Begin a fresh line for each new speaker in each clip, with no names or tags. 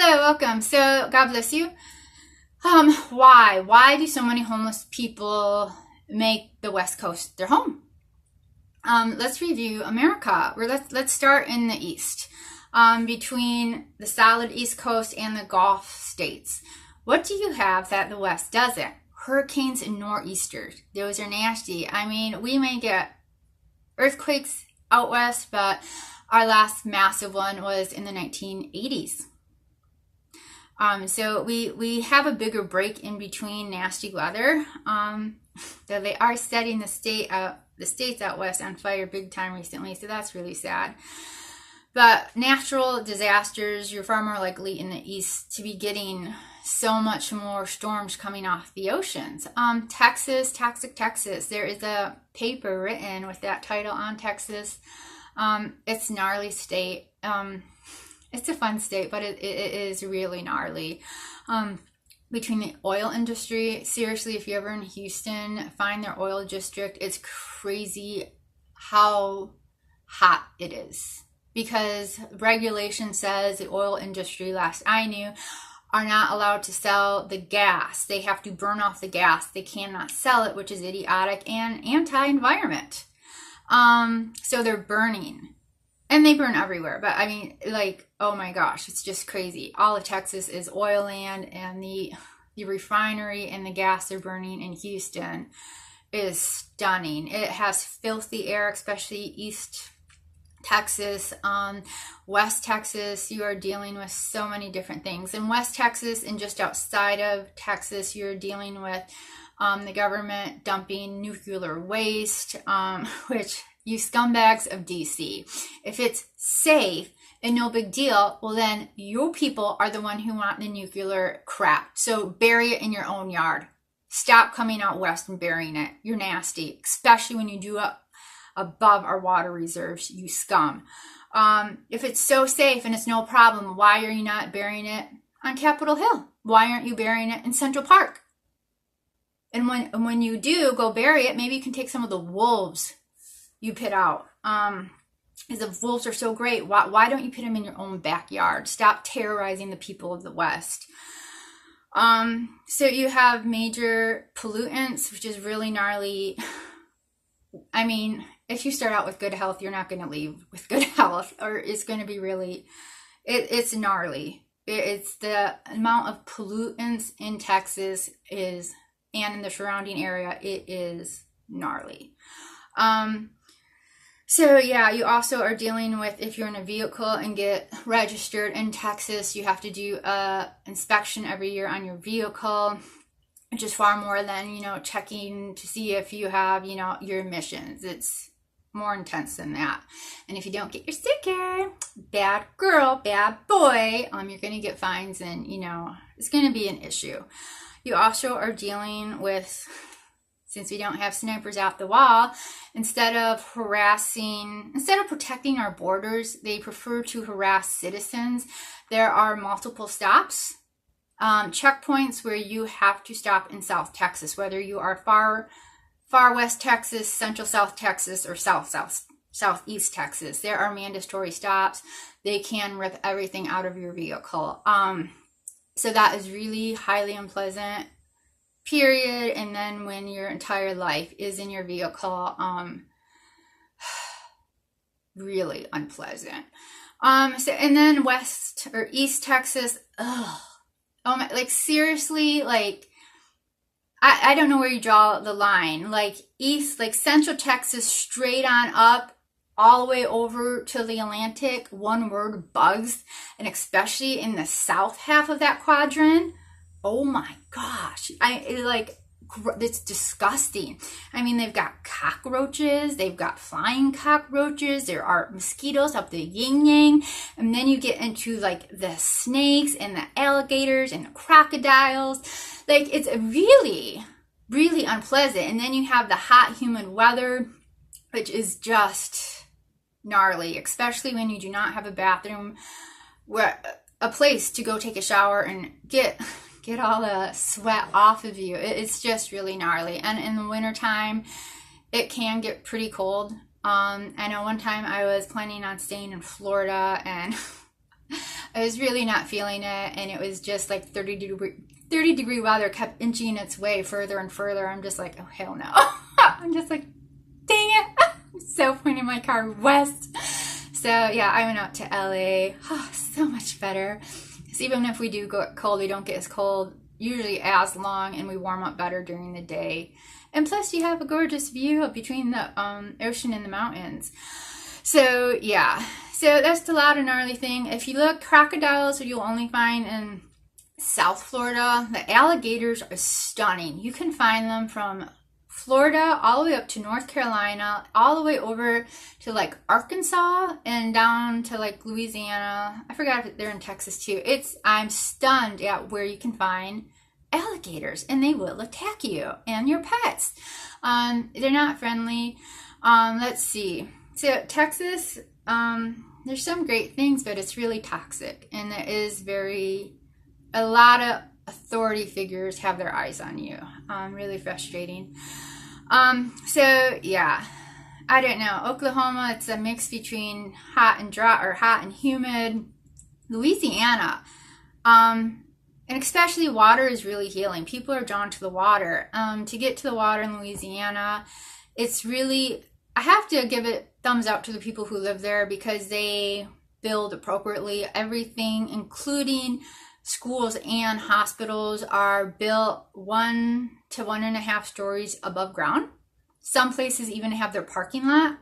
Hello, welcome. So, God bless you. Why do so many homeless people make the West Coast their home? Let's review America. Let's start in the East, between the solid East Coast and the Gulf states. What do you have that the West doesn't? Hurricanes and nor'easters. Those are nasty. I mean, we may get earthquakes out west, but our last massive one was in the 1980s. So we have a bigger break in between nasty weather. Though they are setting the states out west on fire big time recently, so that's really sad. But natural disasters, you're far more likely in the east to be getting so much more storms coming off the oceans. Texas, toxic Texas. There is a paper written with that title on Texas. It's gnarly state. It's a fun state, but it is really gnarly. Between the oil industry, seriously, if you're ever in Houston, find their oil district. It's crazy how hot it is. Because regulation says the oil industry, last I knew, are not allowed to sell the gas. They have to burn off the gas. They cannot sell it, which is idiotic and anti-environment. So they're burning. And they burn everywhere. But I mean, like, oh my gosh, it's just crazy. All of Texas is oil land, and the refinery and the gas they're burning in Houston is stunning. It has filthy air, especially East Texas. West Texas, you are dealing with so many different things. In West Texas and just outside of Texas, you're dealing with the government dumping nuclear waste, which you scumbags of DC. If it's safe and no big deal, well then your people are the one who want the nuclear crap. So bury it in your own yard. Stop coming out west and burying it. You're nasty, especially when you do it above our water reserves, you scum. If it's so safe and it's no problem, why are you not burying it on Capitol Hill? Why aren't you burying it in Central Park? And when you do go bury it, maybe you can take some of the wolves you put out. Because the wolves are so great. Why don't you put them in your own backyard? Stop terrorizing the people of the West. So you have major pollutants, which is really gnarly. I mean, if you start out with good health, you're not going to leave with good health, or it's going to be really, it's gnarly. It's the amount of pollutants in Texas is, and in the surrounding area, it is gnarly. So yeah, you also are dealing with, if you're in a vehicle and get registered in Texas, you have to do a inspection every year on your vehicle, which is far more than, checking to see if you have, your emissions. It's more intense than that. And if you don't get your sticker, bad girl, bad boy, you're going to get fines, and, it's going to be an issue. You also are dealing with, since we don't have snipers out the wall, instead of protecting our borders, they prefer to harass citizens. There are multiple stops, checkpoints where you have to stop in South Texas, whether you are far West Texas, Central South Texas, or Southeast Texas. There are mandatory stops. They can rip everything out of your vehicle. So that is really highly unpleasant. Period. And then when your entire life is in your vehicle, really unpleasant. And then West or East Texas, oh my, like seriously, like I don't know where you draw the line. Like East, like Central Texas, straight on up, all the way over to the Atlantic, one word, bugs, and especially in the south half of that quadrant. Oh my gosh. It's disgusting. I mean, they've got cockroaches, they've got flying cockroaches, there are mosquitoes up the yin yang, and then you get into like the snakes and the alligators and the crocodiles. Like, it's really, really unpleasant. And then you have the hot, humid weather, which is just gnarly, especially when you do not have a bathroom, a place to go take a shower and get all the sweat off of you. It's just really gnarly. And in the wintertime, it can get pretty cold. I know one time I was planning on staying in Florida, and I was really not feeling it, and it was just like 30-degree weather kept inching its way further and further. I'm just like, oh, hell no. I'm just like, dang it. I'm so pointing my car west. So yeah, I went out to LA. Oh, so much better. Because even if we do go cold, we don't get as cold usually as long, and we warm up better during the day. And plus you have a gorgeous view between the ocean and the mountains. So yeah, so that's the loud and gnarly thing. If you look, crocodiles you'll only find in South Florida. The alligators are stunning. You can find them from Florida all the way up to North Carolina, all the way over to like Arkansas and down to like Louisiana. I forgot if they're in Texas too. I'm stunned at where you can find alligators, and they will attack you and your pets. They're not friendly. Let's see. So Texas, there's some great things, but it's really toxic, and it is a lot of authority figures have their eyes on you. Really frustrating. So yeah, I don't know. Oklahoma, it's a mix between hot and dry, or hot and humid. Louisiana, and especially water is really healing. People are drawn to the water. To get to the water in Louisiana, it's really, I have to give it thumbs up to the people who live there, because they build appropriately. Everything, including schools and hospitals, are built 1 to 1.5 stories above ground. Some places even have their parking lot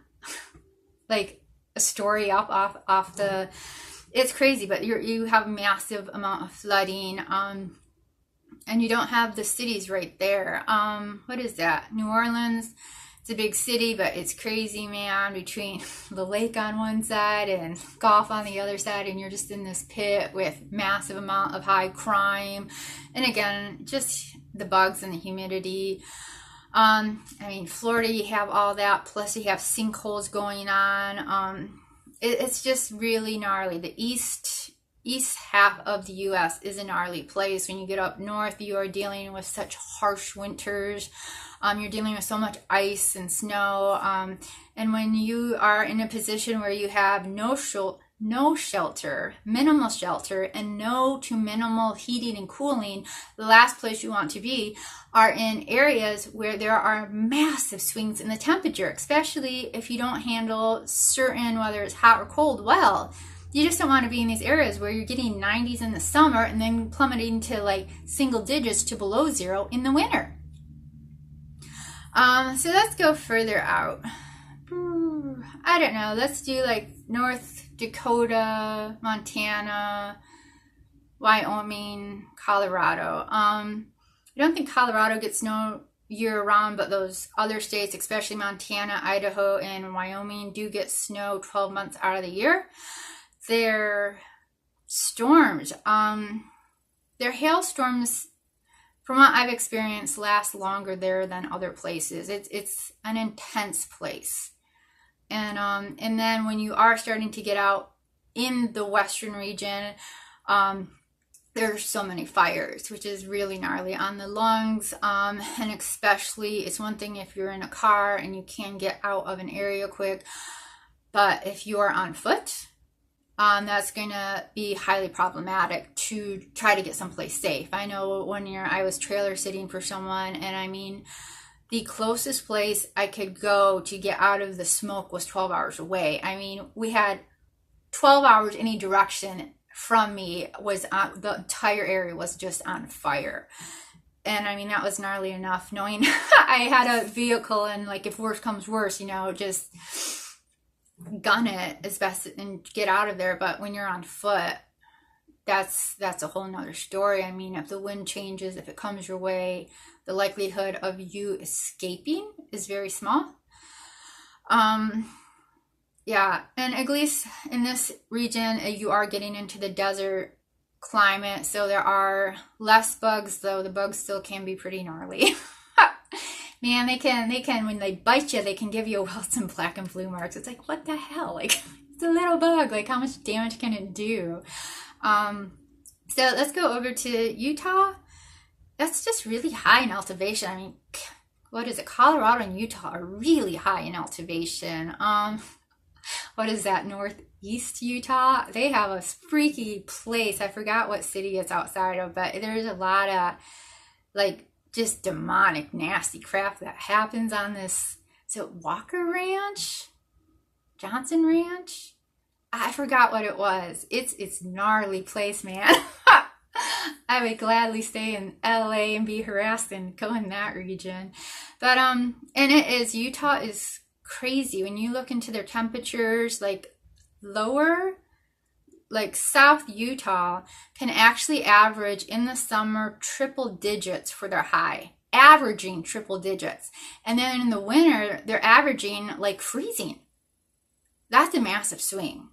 like a story up off the, it's crazy. But you have a massive amount of flooding, and you don't have the cities right there. What is that? New Orleans. It's a big city, but it's crazy, man, between the lake on one side and Gulf on the other side, and you're just in this pit with massive amount of high crime. And again, just the bugs and the humidity. I mean, Florida, you have all that, plus you have sinkholes going on. It's just really gnarly. The east half of the U.S. is a gnarly place. When you get up north, you are dealing with such harsh winters. You're dealing with so much ice and snow. And when you are in a position where you have no shelter, minimal shelter, and no to minimal heating and cooling, the last place you want to be are in areas where there are massive swings in the temperature, especially if you don't handle certain, whether it's hot or cold, well. You just don't want to be in these areas where you're getting 90s in the summer and then plummeting to like single digits to below 0 in the winter. So let's go further out. I don't know. Let's do like North Dakota, Montana, Wyoming, Colorado. I don't think Colorado gets snow year round, but those other states, especially Montana, Idaho, and Wyoming, do get snow 12 months out of the year. Their storms, their hailstorms, from what I've experienced, last longer there than other places. It's an intense place. And then when you are starting to get out in the western region, there's so many fires, which is really gnarly on the lungs. And especially, it's one thing if you're in a car and you can get out of an area quick, but if you are on foot, that's going to be highly problematic to try to get someplace safe. I know one year I was trailer sitting for someone, and I mean, the closest place I could go to get out of the smoke was 12 hours away. I mean, we had 12 hours any direction from me, was on, the entire area was just on fire. And I mean, that was gnarly enough, knowing I had a vehicle, and like if worse comes worse, you know, just gun it as best and get out of there. But when you're on foot, that's a whole nother story. I mean, if the wind changes, if it comes your way, the likelihood of you escaping is very small. Yeah, and at least in this region, you are getting into the desert climate, so there are less bugs, though the bugs still can be pretty gnarly. Man, they can, when they bite you, they can give you some black and blue marks. It's like, what the hell? Like, it's a little bug. Like, how much damage can it do? So let's go over to Utah. That's just really high in elevation. I mean, what is it? Colorado and Utah are really high in elevation. What is that? East Utah, they have a freaky place. I forgot what city it's outside of, but there's a lot of like just demonic, nasty crap that happens on this. So Walker Ranch, Johnson Ranch, I forgot what it was. It's gnarly place, man. I would gladly stay in LA and be harassed and go in that region. But and it is, Utah is crazy when you look into their temperatures. Like lower, like South Utah can actually average in the summer triple digits for their high, averaging triple digits. And then in the winter, they're averaging like freezing. That's a massive swing.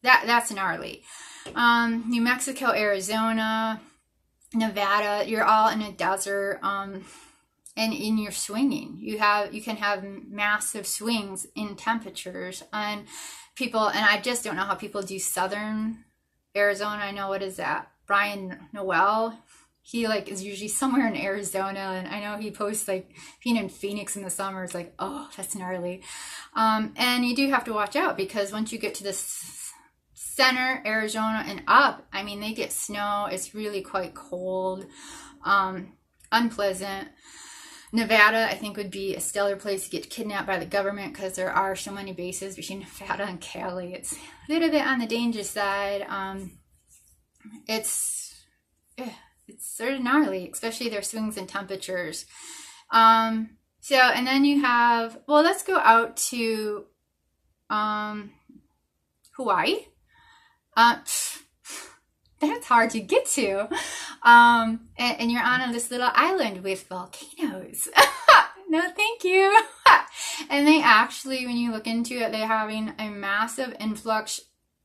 That's gnarly. New Mexico, Arizona, Nevada, you're all in a desert. And in your swinging, you can have massive swings in temperatures. And people, and I just don't know how people do southern Arizona. I know, what is that? Brian Noel. He like is usually somewhere in Arizona, and I know he posts like being in Phoenix in the summer. It's like, oh, that's gnarly. And you do have to watch out, because once you get to this center, Arizona and up, I mean, they get snow. It's really quite cold, unpleasant. Nevada, I think, would be a stellar place to get kidnapped by the government, because there are so many bases between Nevada and Cali. It's a little bit on the dangerous side. It's sort of gnarly, especially their swings in temperatures. So, and then you have, well, let's go out to Hawaii. That's hard to get to. And you're on this little island with volcanoes. No, thank you. And they actually, when you look into it, they're having a massive influx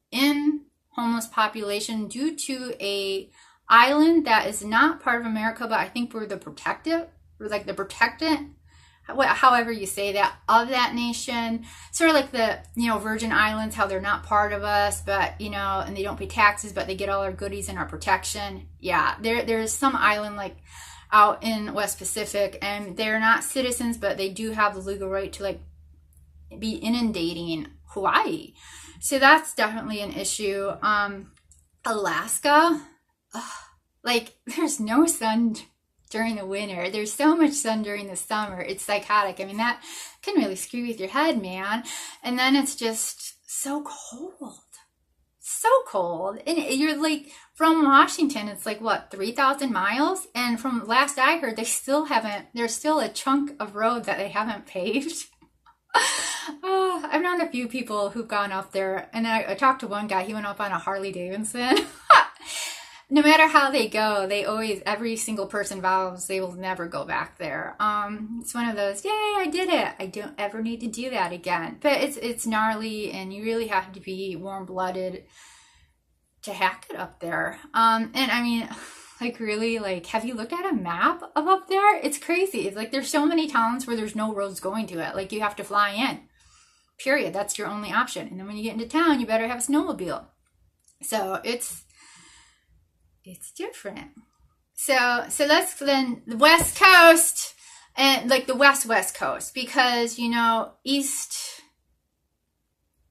in homeless population due to a island that is not part of America, but I think we're the protected, however you say that, of that nation. Sort of like the, Virgin Islands, how they're not part of us, but, and they don't pay taxes, but they get all our goodies and our protection. Yeah, there's some island like out in West Pacific, and they're not citizens, but they do have the legal right to like be inundating Hawaii. So that's definitely an issue. Alaska, like there's no sun during the winter. There's so much sun during the summer. It's psychotic. I mean, that can really screw with your head, man. And then it's just so cold. So cold. And you're like, from Washington, it's like, what, 3,000 miles? And from last I heard, there's still a chunk of road that they haven't paved. I've known a few people who've gone up there, and I talked to one guy, he went up on a Harley Davidson. No matter how they go, every single person vows they will never go back there. It's one of those, yay, I did it. I don't ever need to do that again. But it's gnarly, and you really have to be warm-blooded to hack it up there. And I mean, like really, like, have you looked at a map of up there? It's crazy. It's like there's so many towns where there's no roads going to it. Like you have to fly in, period. That's your only option. And then when you get into town, you better have a snowmobile. So it's different. So that's then the West Coast, and like the West Coast, because, East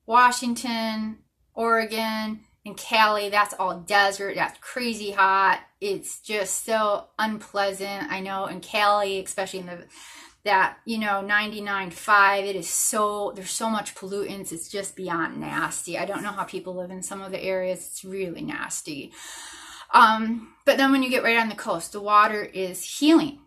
Washington, Oregon, and Cali, that's all desert. That's crazy hot. It's just so unpleasant. I know in Cali, especially in that 99.5, it is there's so much pollutants. It's just beyond nasty. I don't know how people live in some of the areas. It's really nasty. But then when you get right on the coast, the water is healing.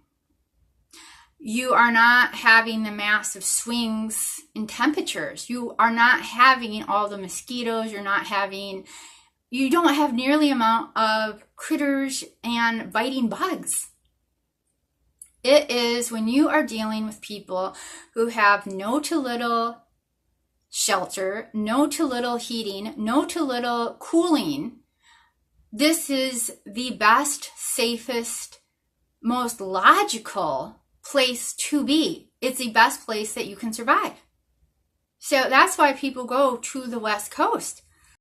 You are not having the massive swings in temperatures. You are not having all the mosquitoes. You don't have nearly amount of critters and biting bugs. It is when you are dealing with people who have no to little shelter, no to little heating, no to little cooling. This is the best, safest, most logical place to be. It's the best place that you can survive. So that's why people go to the West Coast.